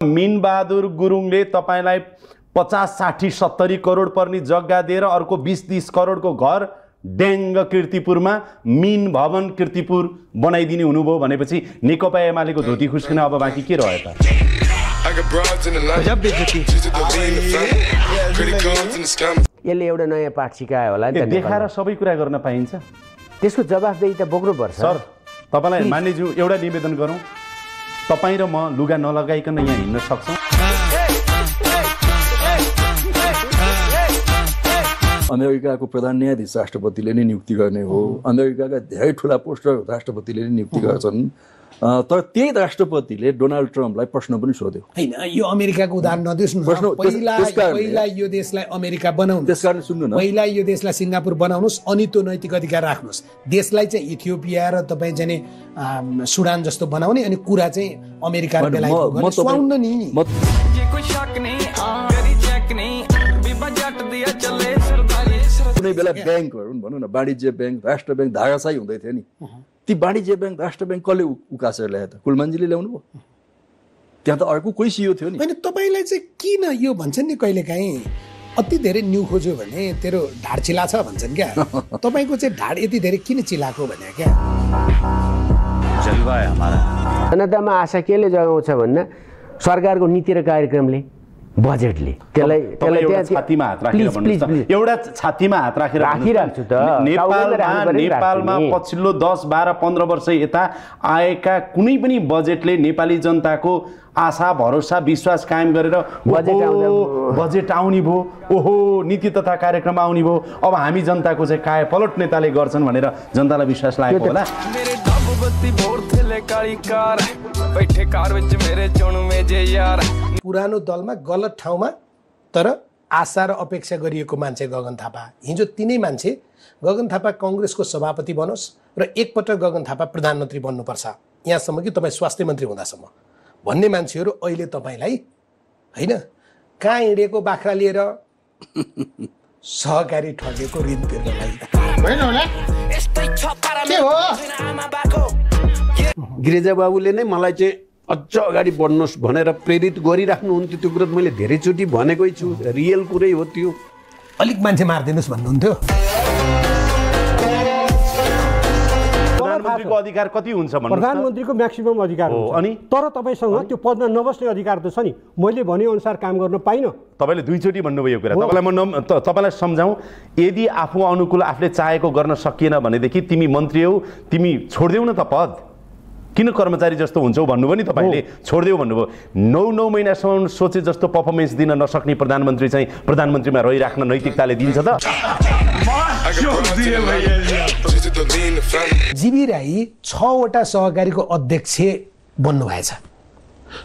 मिनबहादुर गुरुङले तपाईलाई 50, 60, 70 करोड पर्ने जग्गा दिएर अर्को 20-30 करोडको घर ड्याङ्ग कीर्तिपुरमा मिन भवन कीर्तिपुर बनाइदिने हुनुभयो भनेपछि नेकपा एमालेको धोती खुस्किन अब बाँकी के रह्यो त? यसले एउटा नयाँ पाठ सिकायो होला नि त। देखाएर सबै कुरा गर्न पाइन्छ? त्यसको जवाफदेही त बोक्नुपर्छ। सर तपाईलाई मान्यज्यू एउटा निवेदन गरौँ, तपाईँ र म लुगा नलगाइकन यहाँ हिँड्न सक्छौँ? अमेरिकाको प्रधान न्यायाधीश राष्ट्रपतिले नै नियुक्ति गर्ने हो। अमेरिकाका धेरै ठुला पोस्टर राष्ट्रपतिले नै नियुक्ति गर्छन्। तर त्यही राष्ट्रपतिले डोनाल्ड ट्रम्पलाई प्रश्न पनि सोध्यो। हैन, यो अमेरिकाको उदाहरण नदिनुहोस् न। पहिला यो देशलाई अमेरिका बनाउनु, त्यसकारण सुन्नु न, पहिला यो देशलाई सिङ्गापुर बनाउनुहोस्, अनि त्यो नैतिक अधिकार राख्नुहोस्। देशलाई चाहिँ इथियोपिया र तपाईँ जाने सुडान जस्तो बनाउने, अनि कुरा चाहिँ अमेरिका र बेलायतको गर्ने सुहाउन नि। कुनै बेला ब्याङ्कहरू भनौँ न, वाणिज्य ब्याङ्क, राष्ट्र ब्याङ्क धाराशाही हुँदै थियो नि। ती वाणिज्य ब्याङ्क, राष्ट्र ब्याङ्क कसले उकासेर ल्यायो त? कुलमानजीले ल्याउनु भयो? त्यहाँ त अर्को कोही सियो थियो नि। होइन, तपाईँलाई चाहिँ किन यो भन्छन् नि कहिलेकाहीँ, अति धेरै न्यु खोज्यो भने तेरो ढाड चिला छ भन्छन् क्या। तपाईँको चाहिँ ढाड यति धेरै किन चिलाएको भने क्या? जलवा है हमारा। जनतामा आशा केले जगाउँछ भन्दा सरकारको नीति र कार्यक्रमले, बजेटले त्यसलाई छातीमा हात राखेर भन्नुस् त। एउटा छातीमा हात राखेर राखिराख्छु त। नेपालमा पछिल्लो 10, 12, 15 वर्ष यता आएका कुनै पनि बजेटले नेपाली जनताको आशा, भरोसा, विश्वास कायम गरेर बजेट आउने भयो, ओहो नीति तथा कार्यक्रम आउने भयो, अब हामी जनताको चाहिँ काय पलट नेताले गर्छन् भनेर जनतालाई विश्वास लागेको होला। पुरानो दलमा गलत ठाउँमा तर आशा र अपेक्षा गरिएको मान्छे गगन थापा। हिजो तिनै मान्छे गगन थापा काङ्ग्रेसको सभापति बनोस् र एकपटक गगन थापा प्रधानमन्त्री बन्नुपर्छ, यहाँसम्म कि तपाईँ स्वास्थ्य मन्त्री हुँदासम्म भन्ने मान्छेहरू अहिले तपाईँलाई होइन कहाँ हिँडेको बाख्रा लिएर सहकारी ठगेको ऋण तिर्न लागि। गिरिजा बाबुले नै मलाई चाहिँ अझ अगाडि बढ्नुहोस् भनेर प्रेरित गरिराख्नुहुन्थ्यो। त्यो कुरा मैले धेरैचोटि भनेकै छु, रियल कुरै हो त्यो। अलिक मान्छे मारिदिनुहोस् भन्नुहुन्थ्यो। प्रधानमन्त्रीको अधिकार कति हुन्छ भन्नु? प्रधानमन्त्रीको म्याक्सिमम अधिकार हो। अनि तर तपाईँसँग त्यो पदमा नबस्ने अधिकार त छ नि। मैले भने अनुसार काम गर्न पाइनँ। तपाईँले दुईचोटि भन्नुभयो यो कुरा। तपाईँलाई म तपाईँलाई सम्झाउँ, यदि आफू अनुकूल आफूले चाहेको गर्न सकिएन भनेदेखि तिमी मन्त्री हौ, तिमी छोडिदेऊ न त पद। किन कर्मचारी जस्तो हुन्छौ भन्नुभयो नि तपाईँले, छोडिदेऊ भन्नुभयो। 9 महिनासम्म सोचे जस्तो पर्फर्मेन्स दिन नसक्ने प्रधानमन्त्री चाहिँ प्रधानमन्त्रीमा रहिराख्न नैतिकताले दिन्छ त? जीवी राई 6वटा सहकारीको अध्यक्ष बन्नुभएछ।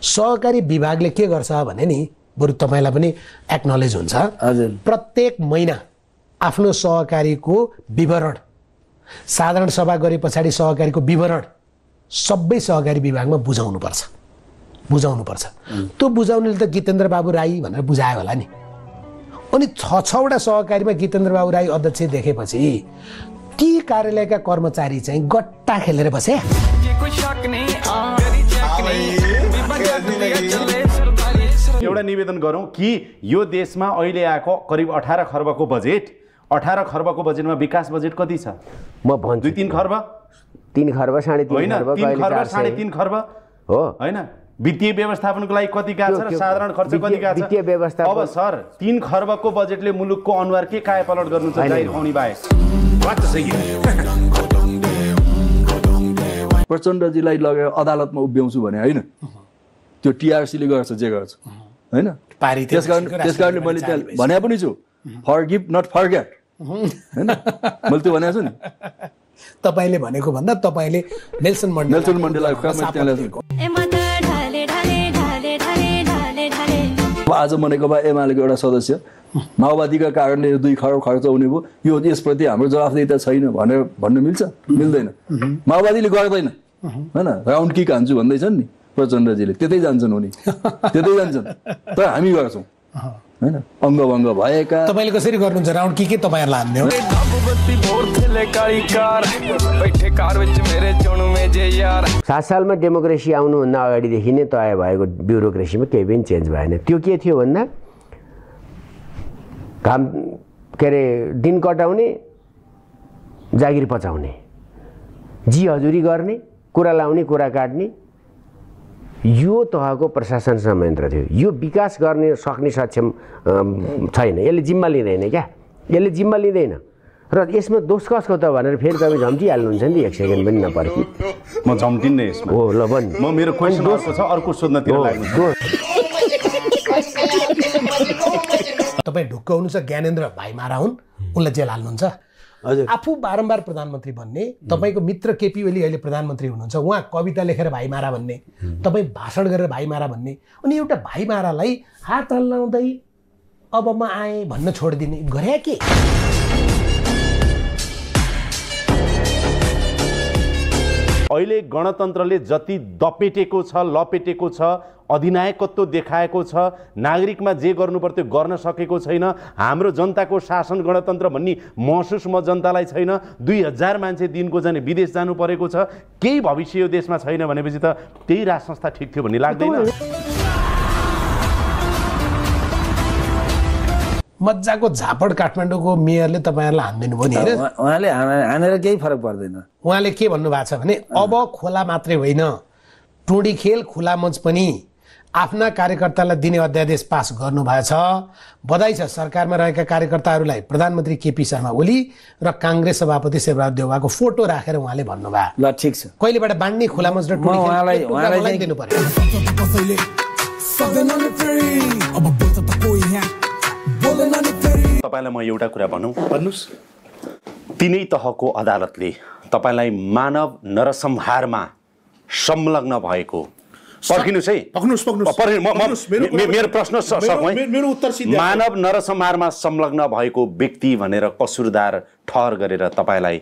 सहकारी विभागले के गर्छ भने नि, बरु तपाईँलाई पनि एक्नोलेज हुन्छ, प्रत्येक महिना आफ्नो सहकारीको विवरण, साधारण सभा गरे पछाडि सहकारीको विवरण सबै सहकारी विभागमा बुझाउनुपर्छ। त्यो बुझाउनेले त गीतेन्द्र बाबु राई भनेर बुझायो होला नि। अनि 6वटा सहकारीमा गीतेन्द्र बाबु राई अध्यक्ष देखेपछि ती कार्यालयका कर्मचारी चाहिँ गट्टा खेलेर बसे। एउटा निवेदन गरौँ कि यो देशमा अहिले आएको करिब 18 खर्बको बजेट, 18 खर्बको बजेटमा विकास बजेट कति छ? म भन्छु 2-3 खर्ब, 3 खर्ब, 3.5 खर्ब, 3.5 खर्ब हो हैन? वित्तीय व्यवस्थापनको लागि कति का छ र साधारण खर्च कति का छ? वित्तीय व्यवस्था अब सर 3 खर्बको बजेटले मुलुकको अनुहार के काय पलट गर्नु छ? जाहिर खुवाउने बाहेक बात त सही हो। प्रचण्डजीलाई लगेर अदालतमा उभ्याउँछु भने होइन, त्यो टिआरसीले गर्छ जे गर्छ होइन। त्यसकारणले मैले त्यहाँ भने पनि छु, फरगिभ नट फरगेट हैन, मैले त्यो भनेको छु नि। तपाईले भनेको भन्दा तपाईले नेल्सन मण्डेला आज भनेको भए एमालेको एउटा सदस्य माओवादीका कारणले 2 खरब खर्च हुने भयो, यो यसप्रति हाम्रो जवाफदेहिता छैन भनेर भन्न मिल्छ? मिल्दैन। माओवादीले गर्दैन हैन, राउन्ड किक हान्छु भन्दैछन् नि प्रचण्डजीले, त्यतै जान्छन् उनी, त्यतै जान्छन्। तर हामी गर्छौँ होइन अङ्गभङ्ग भएका तपाईँले कसरी गर्नुहुन्छ राउन्ड के तपाईँहरूलाई हान्ने हो 7 सालमा डेमोक्रेसी आउनुभन्दा अगाडिदेखि नै तय भएको ब्युरोक्रेसीमा केही पनि चेन्ज भएन। त्यो के थियो भन्दा काम के अरे दिन कटाउने जागिर पचाउने जी हजुरी गर्ने कुरा लाउने कुरा काट्ने यो तहको प्रशासन संयन्त्र थियो। यो विकास गर्ने सक्ने सक्षम छैन, यसले जिम्मा लिँदैन क्या, यसले जिम्मा लिँदैन। र यसमा दोष कसको त भनेर फेरि तपाईँ झम्टिहाल्नुहुन्छ नि, 1 सेकेन्ड पनि नपर्खी म झम्टिन्ने यसमा हो। ल भन्, म मेरो क्वेसन छ अर्को सोध्नतिर लाग्नु। तपाईँ ढुक्क हुनुहुन्छ ज्ञानेन्द्र भाइमारा हुन्, उनलाई जेल हाल्नुहुन्छ। आफू बारम्बार प्रधानमन्त्री भन्ने, तपाईँको मित्र केपी ओली अहिले प्रधानमन्त्री हुनुहुन्छ, उहाँ कविता लेखेर भाइमारा भन्ने, तपाईँ भाषण गरेर भाइमारा भन्ने, अनि एउटा भाइमारालाई हात हल्लाउँदै अब म आएँ भन्न छोडिदिने गरे के? अहिले गणतन्त्रले जति दपेटेको छ लपेटेको छ, अधिनायकत्व देखाएको छ, नागरिकमा जे गर्नुपर्थ्यो गर्न सकेको छैन। हाम्रो जनताको शासन गणतन्त्र भन्ने महसुस म जनतालाई छैन। 2000 मान्छे दिनको जाने विदेश जानु परेको छ। केही भविष्य यो देशमा छैन भनेपछि त त्यही राज संस्था ठिक थियो भन्ने लाग्दैन? मजाको झापड काठमाडौँको मेयरले तपाईँहरूलाई हान्दिनु भयो नि होइन? उहाँले हानेर केही फरक पर्दैन। उहाँले के भन्नुभएको छ भने अब खोला मात्रै होइन, टोडी खेल खुला मञ्च पनि आफ्ना कार्यकर्तालाई दिने अध्यादेश पास गर्नुभएको छ। बधाई छ सरकारमा रहेका कार्यकर्ताहरूलाई। प्रधानमन्त्री केपी शर्मा ओली र काङ्ग्रेस सभापति शिवराज देउवाको फोटो राखेर उहाँले भन्नुभयो। ल ठिक छ, कहिलेबाट बाँड्ने खुला मञ्च र टोडी खेल दिनु पर्यो। तपाईँलाई म एउटा कुरा भन्नुहोस्, तिनै तहको अदालतले तपाईँलाई मानव नरसंहारमा संलग्न भएको पर्खिनुहोस् है, मेरो प्रश्न मानव नरसंहारमा संलग्न भएको व्यक्ति भनेर कसुरदार ठहर गरेर तपाईँलाई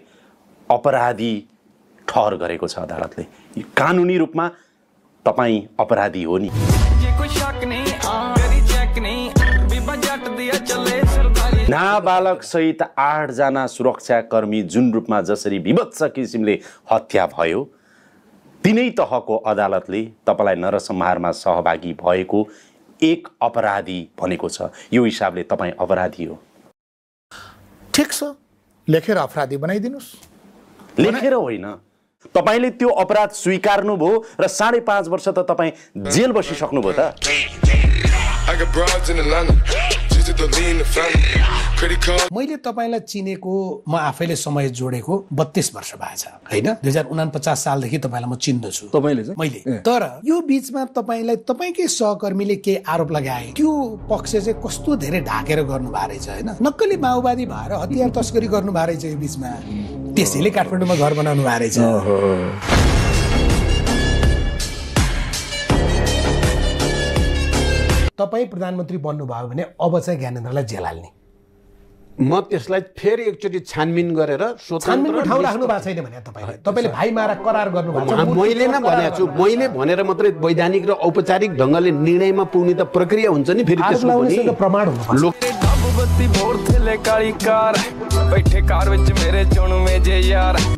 अपराधी ठहर गरेको छ अदालतले। कानुनी रूपमा तपाईँ अपराधी हो नि। नाबालक सहित 8 जना सुरक्षाकर्मी जुन रूपमा जसरी विभत्स किसिमले हत्या भयो, तिनै तहको अदालतले तपाईँलाई नरसंहारमा सहभागी भएको एक अपराधी भनेको छ। यो हिसाबले तपाईँ अपराधी हो। ठिक छ, लेखेर अपराधी बनाइदिनुस्। लेखेर होइन, तपाईँले त्यो अपराध स्वीकार्नुभयो र 5.5 वर्ष त तपाईँ जेल बसिसक्नुभयो त। मैले तपाईँलाई चिनेको, म आफैले समय जोडेको 32 वर्ष भएछ होइन? 2049 सालदेखि तपाईँलाई म चिन्दछु। तपाईँले चाहिँ? मैले। तर यो बिचमा तपाईँलाई तपाईँकै सहकर्मीले के आरोप लगाए, त्यो पक्ष चाहिँ कस्तो धेरै ढाकेर गर्नुभएको रहेछ होइन? नक्कली माओवादी भएर हतियार तस्करी गर्नुभएको रहेछ यो बिचमा। त्यसैले काठमाडौँमा घर बनाउनु भएको रहेछ। तपाईँ प्रधानमन्त्री बन्नुभयो भने अब चाहिँ ज्ञानेन्द्रलाई जेल हाल्ने। म त्यसलाई फेरि एकचोटि छानबिन गरेर छानबिनको ठाउँ राख्नु भएको छैन भने तपाईँले भाइमारा करार गर्नुभएको छ। मैले नै भनेको छु, मैले भनेर मात्रै वैधानिक र औपचारिक ढङ्गले निर्णयमा पुग्ने त प्रक्रिया हुन्छ नि। फेरि त्यसमा पनि प्रमाण हुनुपर्छ।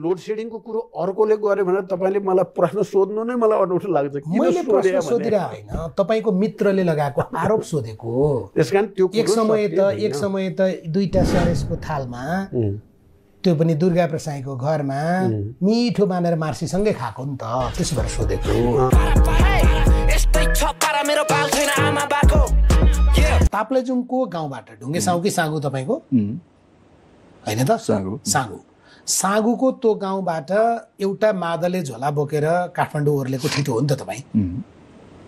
लोड सेडिङको कुरो अर्कोले गर्यो भने तपाईँले मलाई प्रश्न सोध्नु नै मलाई अनौठो लाग्छ। मैले प्रश्न सोधिरहेको होइन, तपाईँको मित्रले लगाएको आरोप सोधेको। त्यसकारण त्यो एक समय त 2टा सरेसको थालमा, त्यो पनि दुर्गा प्रसाईको घरमा मिठो मानेर मार्सीसँगै खाएको नि त, त्यसो भएर सोधेको। ताप्लेजुङको गाउँबाट ढुङ्गे साहु कि साँगु तपाईँको होइन त? साँगुको त्यो गाउँबाट एउटा मादले झोला बोकेर काठमाडौँ ओर्लेको ठिटो हो नि त तपाईँ।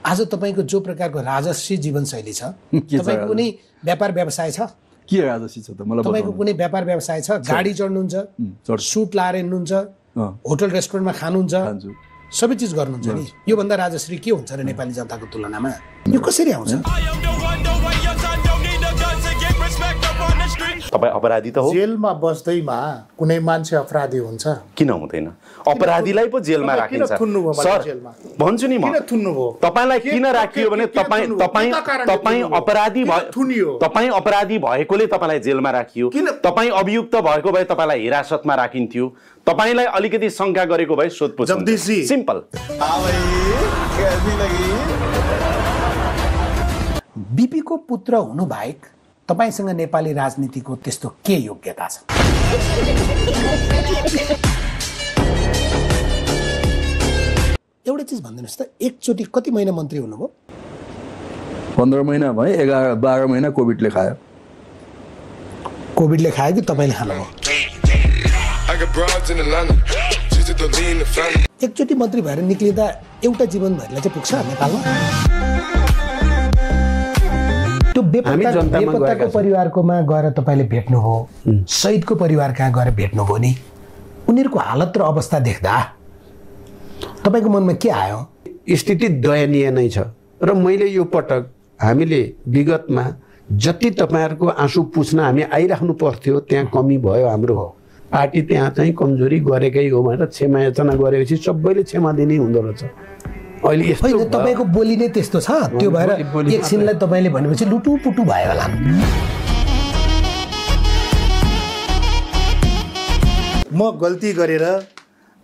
आज तपाईँको जो प्रकारको राजस्वी जीवनशैली छ, तपाईँको कुनै व्यापार व्यवसाय छ? के राजस्वी छ त मलाई? तपाईँको कुनै व्यापार व्यवसाय छ? गाडी चढ्नुहुन्छ, सुट लाएर हिँड्नुहुन्छ, होटल रेस्टुरेन्टमा खानुहुन्छ, सबै चिज गर्नुहुन्छ नि। योभन्दा राजश्री के हुन्छ र नेपाली जनताको तुलनामा? यो कसरी आउँछ? तपाईँ अपराधी त हो। जेलमा बस्दैमा कुनै मान्छे अपराधी हुन्छ? किन हुँदैन? अपराधीलाई पो जेलमा राखिन्छ सर। भन्छु नि म, तपाईँलाई किन राखियो भने तपाईँ अपराधी भएकोले तपाईँलाई जेलमा राखियो। तपाईँ अभियुक्त भएको भए तपाईँलाई हिरासतमा राखिन्थ्यो। तपाईँलाई अलिकति शङ्का गरेको भए सोधपुछ हुन्छ। सिम्पल। बिपीको पुत्र हुनु बाहेक तपाईसँग नेपाली राजनीतिको त्यस्तो के योग्यता छ? एउटा चिज भनिदिनुहोस् त, एकचोटि कति महिना मन्त्री हुनुभयो? 15 महिना भयो, 11-12 महिना कोभिडले खायो। कोभिडले खायो कि तपाईँले खानुभयो? एकचोटि मन्त्री भएर निक्लिँदा एउटा जीवनभरिलाई चाहिँ पुग्छ नेपालमा? त्यो बेपत्ताको परिवारकोमा गएर तपाईँले भेट्नुभयो, शहीदको परिवार कहाँ गएर भेट्नुभयो नि, उनीहरूको हालत र अवस्था देख्दा तपाईँको मनमा के आयो? स्थिति दयनीय नै छ र मैले यो पटक हामीले विगतमा जति तपाईँहरूको आँसु पुछ्न हामी आइराख्नु पर्थ्यो त्यहाँ कमी भयो। हाम्रो पार्टी त्यहाँ चाहिँ कमजोरी गरेकै हो भनेर क्षमा याचना गरेपछि सबैले क्षमा दिने हुँदो रहेछ। अहिले यस्तो तपाईँको बोली नै त्यस्तो छ, त्यो भएर एकछिनलाई तपाईँले भनेपछि लुटुपुटु भयो होला। म गल्ती गरेर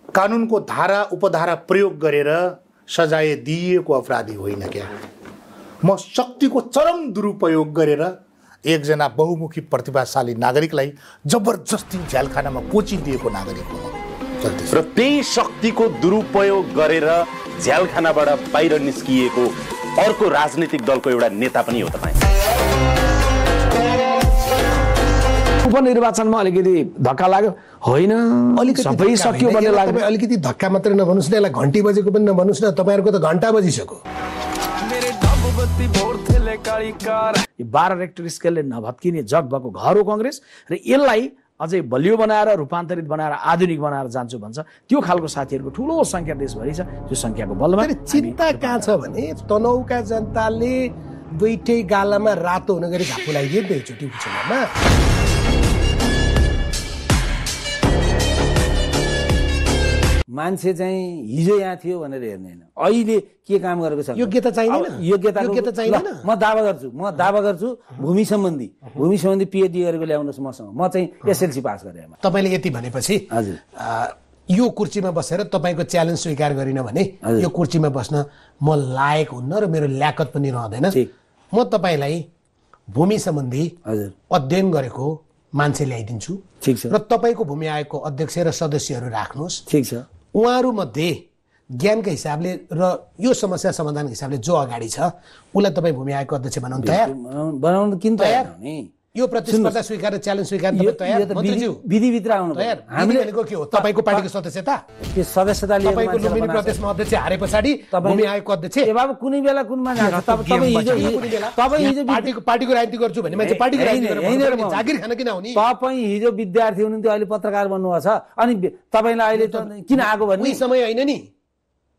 कानुनको धारा उपधारा प्रयोग गरेर सजाय दिइएको अपराधी होइन क्या। म शक्तिको चरम दुरुपयोग गरेर एकजना बहुमुखी प्रतिभाशाली नागरिकलाई जबरजस्ती झ्यालखानामा कोचिदिएको नागरिक हो। र त्यही शक्तिको दुरुपयोग गरेर झ्यालखानाबाट बाहिर निस्किएको अर्को राजनीतिक दलको एउटा नेता पनि हो तपाईँ। उपनिर्वाचनमा अलिकति धक्का लाग्यो होइन, सबै सक्यो भन्ने लाग्यो। अलिकति धक्का मात्रै नभन्नुहोस् न, यसलाई घन्टी बजेको पनि नभन्नुहोस् न, तपाईँहरूको त घन्टा बजिसक्यो। 12 रेक्टर स्केलले नभत्किने जग भएको घर हो कांग्रेस र यसलाई अझै बलियो बनाएर रूपान्तरित बनाएर आधुनिक बनाएर जान्छु भन्छ। त्यो खालको साथीहरूको ठुलो संख्या देशभरि छ। त्यो संख्याको बलमा चिन्ता कहाँ छ भने तनहुका जनताले दुईटै गालामा रातो हुन गरी घापु लगाइदिए एकचोटि उपचुनावमा। मान्छे चाहिँ हिजो यहाँ थियो भनेर हेर्दैन, अहिले के काम गरेको छ। योग्यता चाहिँदैन, योग्यता चाहिँदैन। म दावा गर्छु भूमि सम्बन्धी पीएचडी गरेको ल्याउनुहोस् मसँग, म चाहिँ एसएलसी पास गरेँ। तपाईँले यति भनेपछि हजुर यो कुर्सीमा बसेर तपाईँको च्यालेन्ज स्वीकार गरिन भने यो कुर्सीमा बस्न म लायक हुन्न र मेरो ल्याकत पनि रहँदैन। म तपाईँलाई भूमि सम्बन्धी अध्ययन गरेको मान्छे ल्याइदिन्छु, ठिक छ, र तपाईँको भूमि आयोगको अध्यक्ष र सदस्यहरू राख्नुहोस्, ठिक छ। उहाँहरू मध्ये ज्ञानका हिसाबले र यो समस्या समाधानको हिसाबले जो अगाडि छ उसलाई तपाईँ भूमि आयोगको अध्यक्ष बनाउनु तयार? बनाउनु किन तयार? यो प्रतिस्पर्धा स्वीकार च्यालेन्ज स्वीकार तपाईँ तयार? मन्त्रीज्यू विधिभित्र आउनु तयार? हामीले भनेको के हो? तपाईँको पार्टीको सदस्यता, त्यो सदस्यता लिएर तपाईँको लुम्बिनी प्रदेशमा अध्यक्ष हारे पछाडि भूमि आयोगको अध्यक्ष। ए बाबु कुनै बेला कुन मान्छे पार्टीको राजनीति गर्छु भन्ने मान्छे पार्टीको राजनीति जागिर खान किन आउने? तपाईँ हिजो विद्यार्थी हुनुहुन्थ्यो, अहिले पत्रकार बन्नुभएको छ, अनि तपाईँलाई अहिले किन आएको भन्ने समय होइन नि।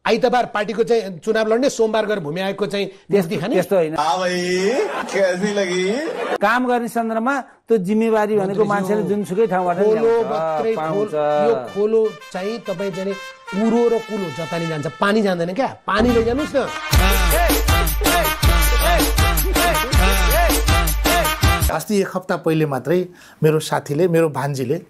आइतबार पार्टीको चाहिँ चुनाव लड्ने, सोमबार गएर भूमि आयोगको चाहिँ त्यस्तो होइन। काम गर्ने सन्दर्भमा त्यो जिम्मेवारी भनेको मान्छेले जुनसुकै ठाउँबाट यो खोलो चाहिँ तपाईँ जाने उरो र कुलो जता नि जान्छ, पानी जाँदैन क्या, पानी लैजानुहोस् न। अस्ति 1 हप्ता पहिले मात्रै मेरो साथीले, मेरो भान्जीले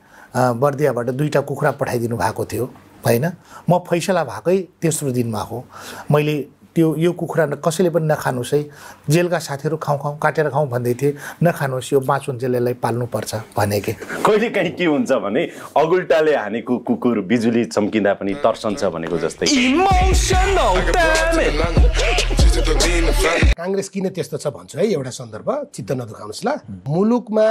बर्दियाबाट 2टा कुखुरा पठाइदिनु भएको थियो होइन। म फैसला भएकै तेस्रो दिनमा हो। मैले यो कुखुरा कसैले पनि नखानुहोस् है, जेलका साथीहरू खाउँ काटेर खाउँ भन्दै थिए, नखानुहोस्, यो बाँचुन्जेललाई पाल्नुपर्छ भनेकै। कहिले काहीँ के हुन्छ भने अगुल्टाले हानेको कुकुर बिजुली चम्किँदा पनि तर्सन्छ भनेको जस्तै। कांग्रेस किन त्यस्तो छ भन्छु है, एउटा सन्दर्भ, चित्त नदुखाउनुहोस् ल। मुलुकमा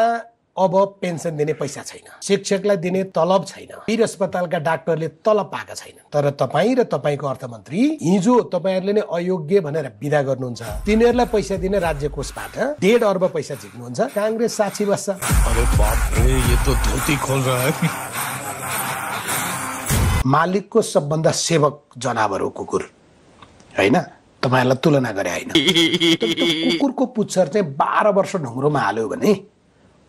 अब पेन्सन दिने पैसा छैन, शिक्षकलाई दिने तलब छैन, वीर अस्पतालका डाक्टरले तलब पाएका छैन। तर तपाईँ र तपाईँको अर्थमन्त्री हिजो तपाईँहरूले नै अयोग्य भनेर विदा गर्नुहुन्छ, तिनीहरूलाई पैसा दिने राज्य कोषबाट 1.5 अर्ब पैसा झिक्नुहुन्छ, कांग्रेस साक्षी बस्छ। अरे बाप रे, ये तो धोती खोल रहा है। मालिकको सबभन्दा सेवक जनावर हो कुकुर होइन, तपाईँहरूलाई तुलना गरे होइन। कुकुरको पुच्छर चाहिँ 12 वर्ष ढुङ्ग्रोमा हाल्यो भने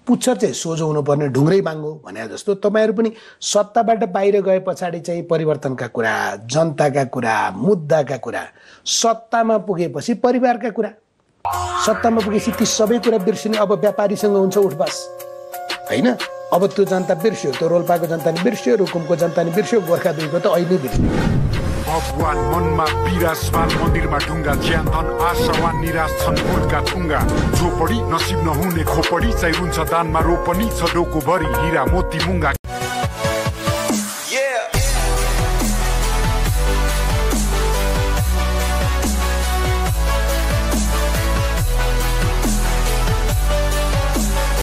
पुच्छर चाहिँ सोझो हुनुपर्ने ढुङ्ग्रै बाङ्गो भने जस्तो तपाईँहरू पनि सत्ताबाट बाहिर गए पछाडि चाहिँ परिवर्तनका कुरा, जनताका कुरा, मुद्दाका कुरा, सत्तामा पुगेपछि परिवारका कुरा, सत्तामा पुगेपछि ती सबै कुरा बिर्सिने अब व्यापारीसँग हुन्छ उठबास होइन। अब त्यो जनता बिर्स्यो, त्यो रोल्पाको जनता नि बिर्स्यो, रुकुमको जनता नि बिर्स्यो, गोर्खा 2 को त अहिले बिर्स्यो। भगवान मनमा विराजमान मन्दिरमा ढुङ्गा ज्यान धन आशावान निराश छन् फुलका थुङ्गा झोपडी नसिब नहुने खोपडी चाहिँ रुन्छ दानमा रोपनी छ डोको भरि हिरा मोती मुङ्गा।